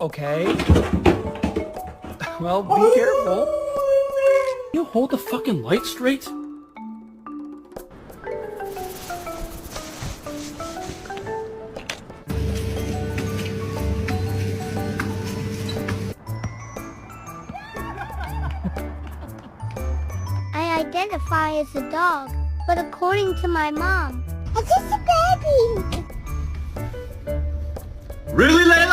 Okay. Well, be careful. You hold the fucking light straight? I identify as a dog, but according to my mom, I'm just a baby. Really, Layla?